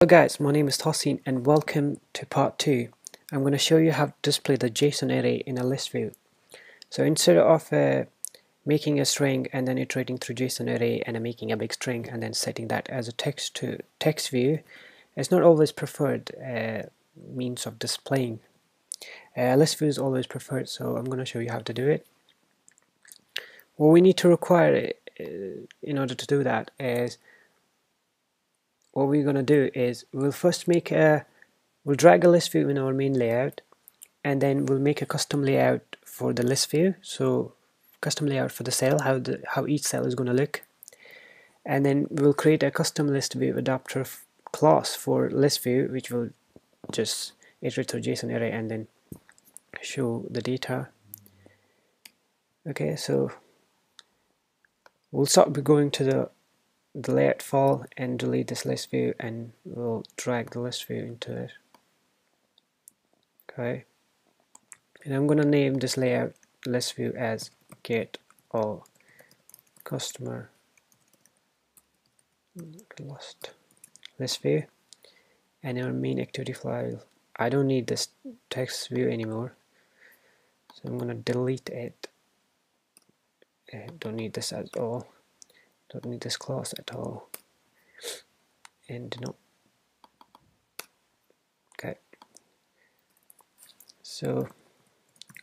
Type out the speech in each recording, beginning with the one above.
Hello guys, my name is Tosin and welcome to part 2. I'm going to show you how to display the JSON array in a list view. So instead of making a string and then iterating through JSON array and making a big string and then setting that as a text to text view, it's not always preferred means of displaying. List view is always preferred, so I'm going to show you how to do it. What we need to require in order to do that is what we're going to do is we'll first we'll drag a list view in our main layout, and then we'll make a custom layout for the list view. So custom layout for the cell, how each cell is going to look, and then we'll create a custom list view adapter class for list view, which will just iterate through JSON array and then show the data. Okay, so we'll start by going to the layout file and delete this list view, and we'll drag the list view into it. Okay, and I'm going to name this layout list view as get all customer list view, and our main activity file, I don't need this text view anymore, so I'm going to delete it. Don't need this at all, don't need this class at all, and no. Okay, so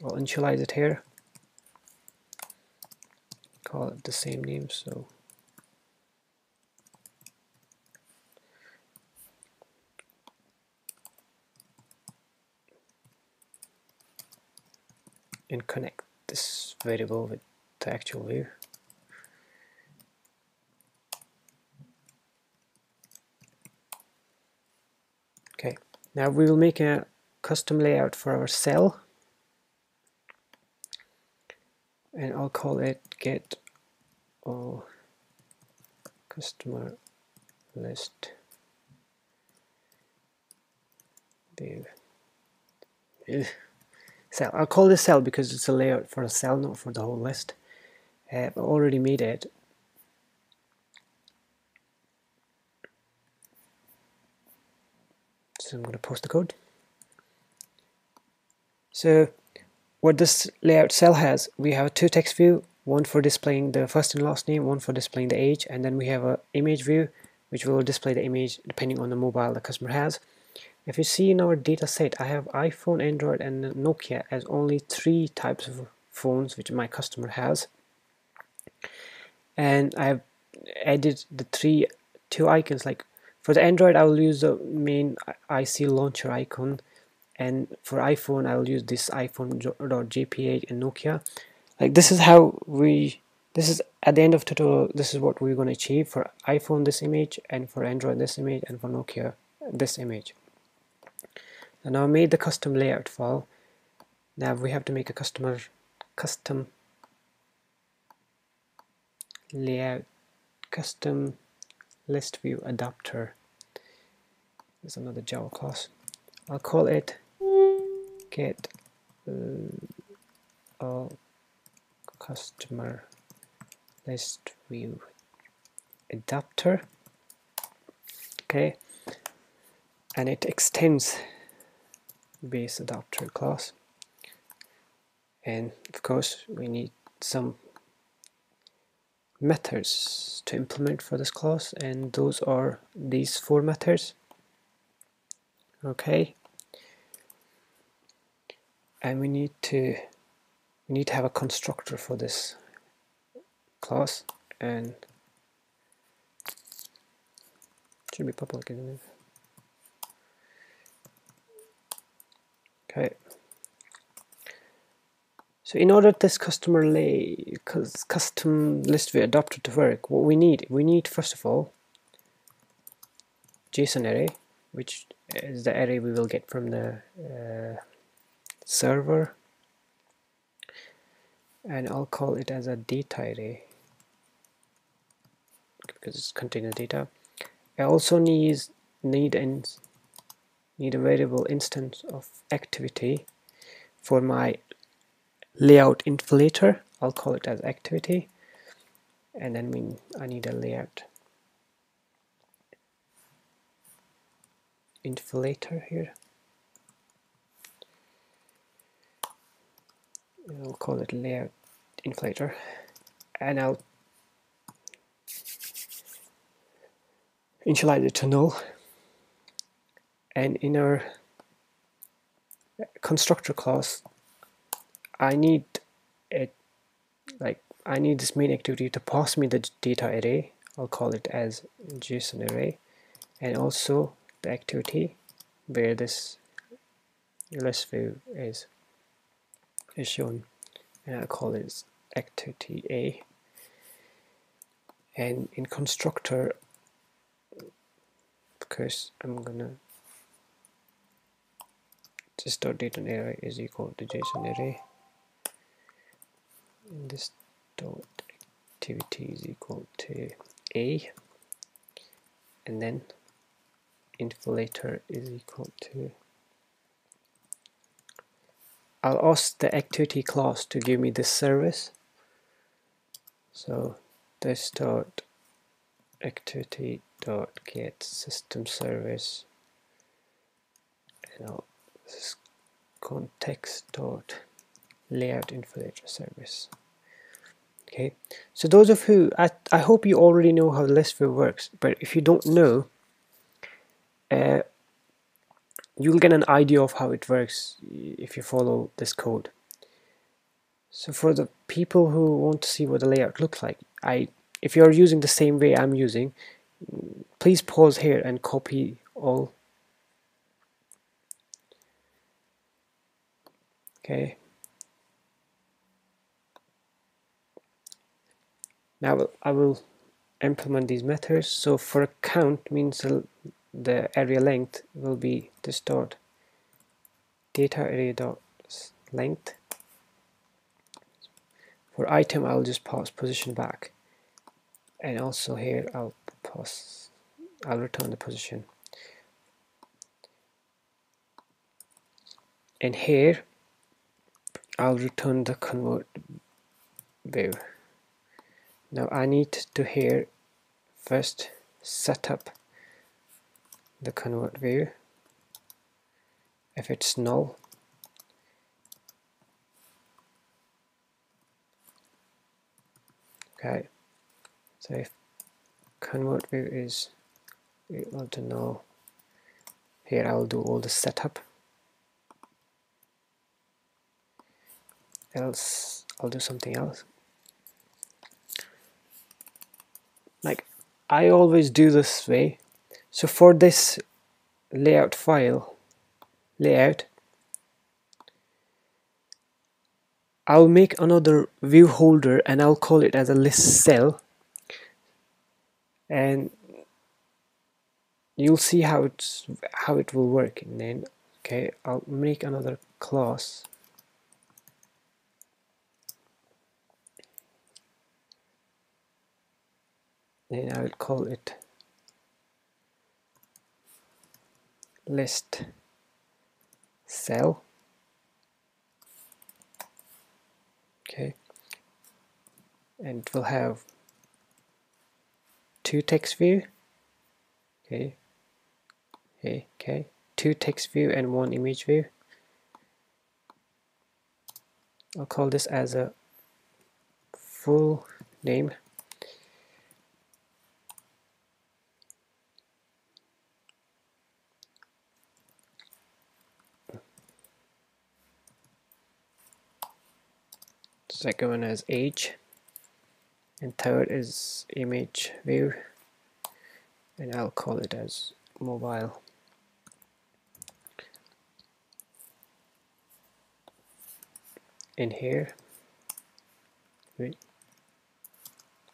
I'll initialize it here, call it the same name, so and connect this variable with the actual view. Okay, now we will make a custom layout for our cell, and I'll call it get all customer list view. Cell. I'll call this cell because it's a layout for a cell, not for the whole list. I've already made it. So I'm going to post the code. So what this layout cell has, we have two text view, one for displaying the first and last name, one for displaying the age, and then we have an image view which will display the image depending on the mobile the customer has. If you see in our data set, I have iPhone, Android and Nokia as only 3 types of phones which my customer has, and I've added the two icons. Like for the Android, I will use the main IC launcher icon, and for iPhone I will use this iPhone.jpg and Nokia. Like this is at the end of tutorial, this is what we're going to achieve. For iPhone this image, and for Android this image, and for Nokia this image. And now I made the custom layout file. Now we have to make a custom layout custom list view adapter. There's another Java class. I'll call it get all customer list view adapter. Okay, and it extends base adapter class, and of course we need some methods to implement for this class, and those are these 4 methods. Okay, and we need to have a constructor for this class, and it should be public, isn't it? Okay, so in order this custom list view adapter to work, what we need first of all JSON array, which is the array we will get from the server, and I'll call it as a data array because it's contains data. I also need a variable instance of activity for my layout inflator. I'll call it as activity, and then I need a layout inflator here. I'll call it layout inflator, and I'll initialize it to null. And in our constructor class, I need it, like I need this main activity to pass me the data array. I'll call it as JSON array, and also the activity where this ListView is shown, and I'll call it activity A. And in constructor, because I'm gonna just dot data array is equal to JSON array, and this dot activity is equal to A, and then inflator is equal to, I'll ask the activity class to give me this service. So this dot activity dot get system service, and this is context dot layout inflator service. Okay, so those of you, I hope you already know how ListView works, but if you don't know, you'll get an idea of how it works if you follow this code. So for the people who want to see what the layout looks like, if you're using the same way I'm using, please pause here and copy all. Okay. Now I will implement these methods. So for a count means the area length will be this dot data array dot length. For item, I'll just pass position back, and also here I'll return the position. And here I'll return the convert view. Now I need to here first set up the convert view. If it's null, okay, so if convert view is equal to null, here I'll do all the setup, else I'll do something else. Like I always do this way. So for this layout file, layout, I'll make another view holder and I'll call it as a list cell, and you'll see how it will work. And then okay, I'll make another class, then I will call it list cell. Okay, and it will have two text view. Okay, two text view and one image view. I'll call this as a full name. Second one as age, and third is image view, and I'll call it as mobile. In here,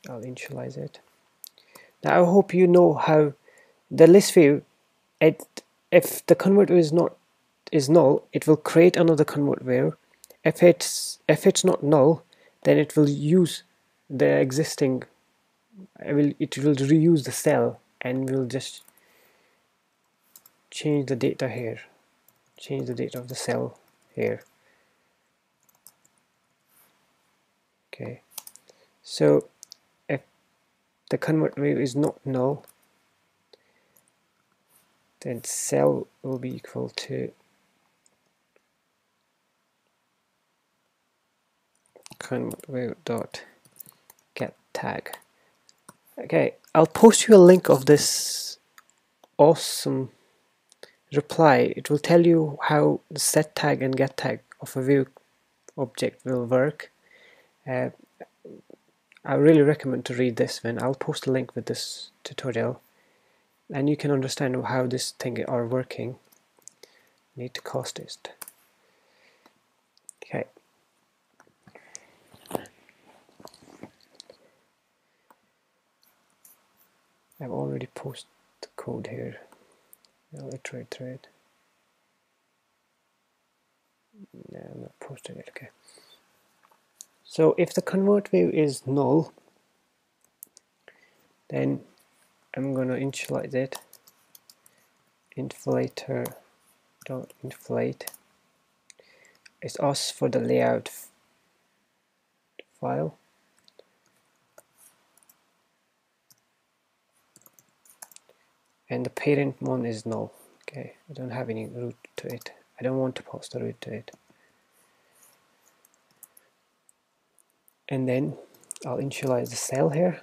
I'll initialize it. Now I hope you know how the list view, if the convert view is null, it will create another convert view. If it's not null, then it will use the existing. It will reuse the cell and will just change the data here. Change the data of the cell here. Okay. So if the convert view is not null, then cell will be equal to conview.getTag. Okay, I'll post you a link of this awesome reply. It will tell you how the setTag and getTag of a view object will work. I really recommend to read this one. I'll post a link with this tutorial, and you can understand how this thing are working. Need to cost it. Okay. I've already posted the code here. I'll iterate through it. No, I'm not posting it. Okay. So if the convert view is null, then I'm going to initialize it. Inflator.inflate. It's asks for the layout file. And the parent one is null. Okay, I don't have any root to it. I don't want to pass the root to it. And then I'll initialize the cell here,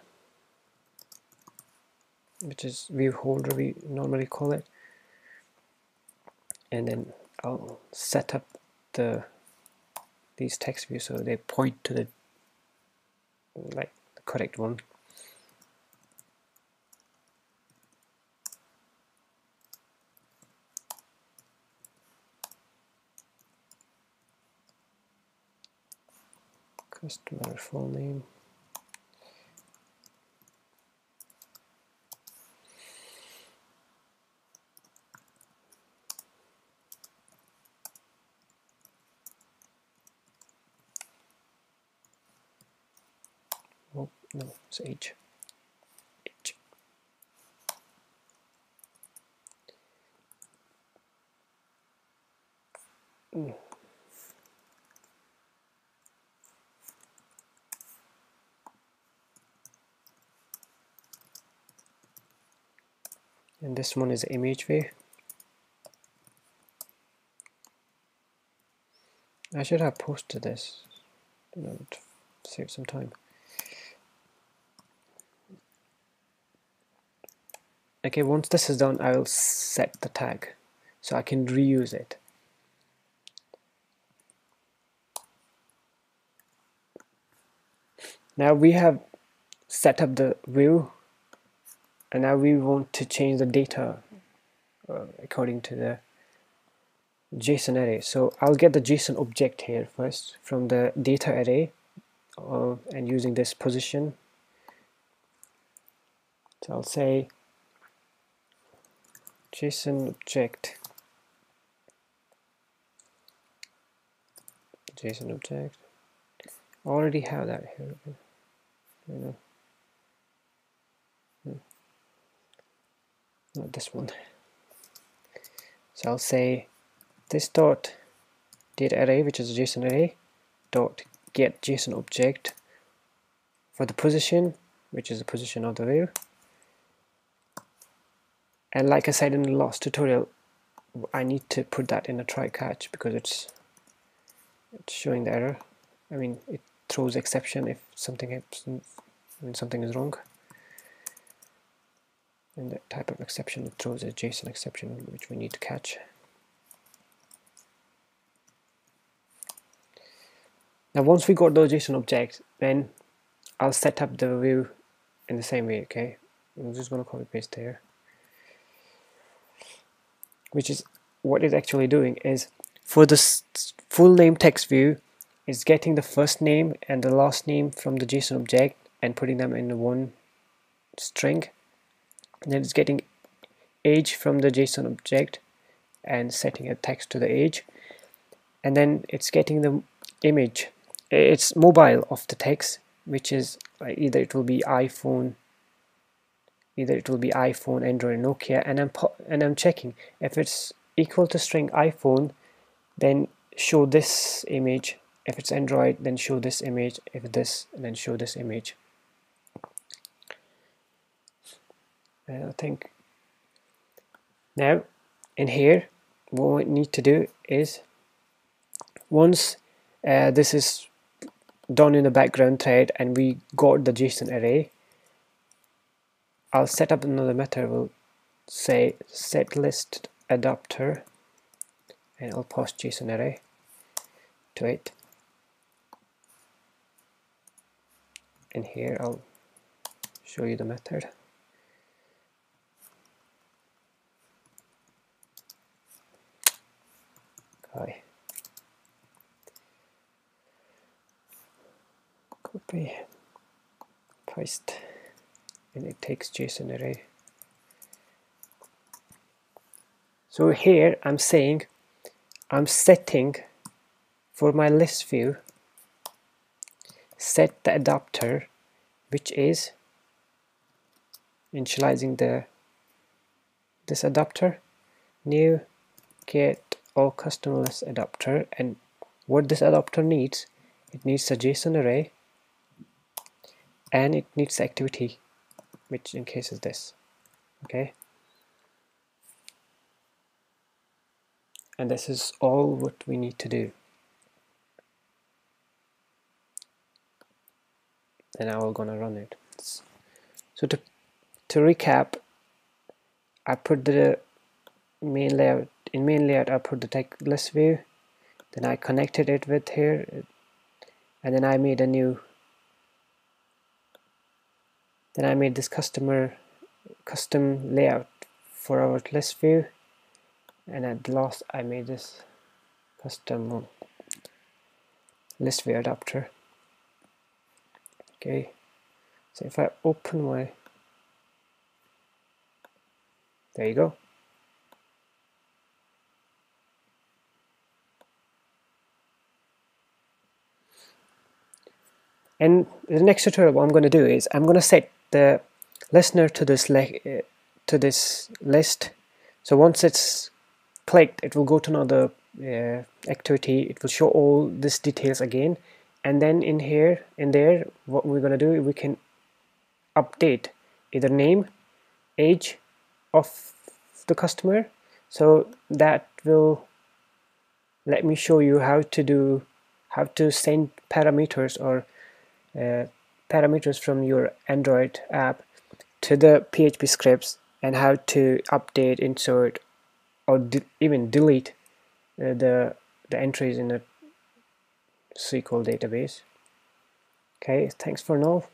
which is view holder we normally call it. And then I'll set up these text views so they point to the correct one. Customer full name. Oh no, it's H. H. And this one is the image view. I should have posted this, to save some time. Okay, once this is done, I will set the tag so I can reuse it. Now we have set up the view, and now we want to change the data according to the JSON array. So I'll get the JSON object here first from the data array, and using this position. So I'll say JSON object, JSON object. I already have that here. Not this one. So I'll say this dot data array, which is a JSON array, dot get JSON object for the position, which is the position of the view. And like I said in the last tutorial, I need to put that in a try catch because it's showing the error. I mean, it throws exception if something happens, when something is wrong. And that type of exception, it throws a JSON exception which we need to catch. Now once we got those JSON objects, then I'll set up the view in the same way. Okay, I'm just going to copy paste here, which is what it's actually doing is for this full name text view, it's getting the first name and the last name from the JSON object and putting them in one string. And then it's getting age from the JSON object and setting a text to the age, and then it's getting the image, it's mobile of the text, which is either it will be iPhone, Android, Nokia, and I'm checking if it's equal to string iPhone, then show this image. If it's Android, then show this image. If this, then show this image. And I think Now in here what we need to do is, once this is done in the background thread and we got the JSON array, I'll set up another method. We'll say setListAdapter and I'll pass JSON array to it. And here I'll show you the method. Okay. Copy, paste, and it takes JSON array. So here I'm saying I'm setting for my list view, set the adapter, which is initializing this adapter, new get all custom list adapter. And what this adapter needs, it needs a JSON array and it needs activity, which in case is this. Okay, and this is all what we need to do. And now we're gonna run it. So to recap, I put the main layout in main layout. I put the tag list view, then I connected it with here, and then I made a new. Then I made this custom layout for our list view, and at the last I made this custom list view adapter. Okay, so if I open my, there you go. And the next tutorial, what I'm going to do is I'm going to set the listener to this list. So once it's clicked, it will go to another activity. It will show all these details again, and then in there, what we're going to do, we can update either name, age of the customer. So that will let me show you how to send parameters or parameters from your Android app to the PHP scripts, and how to update, insert, or even delete the entries in a SQL database. Okay, thanks for now.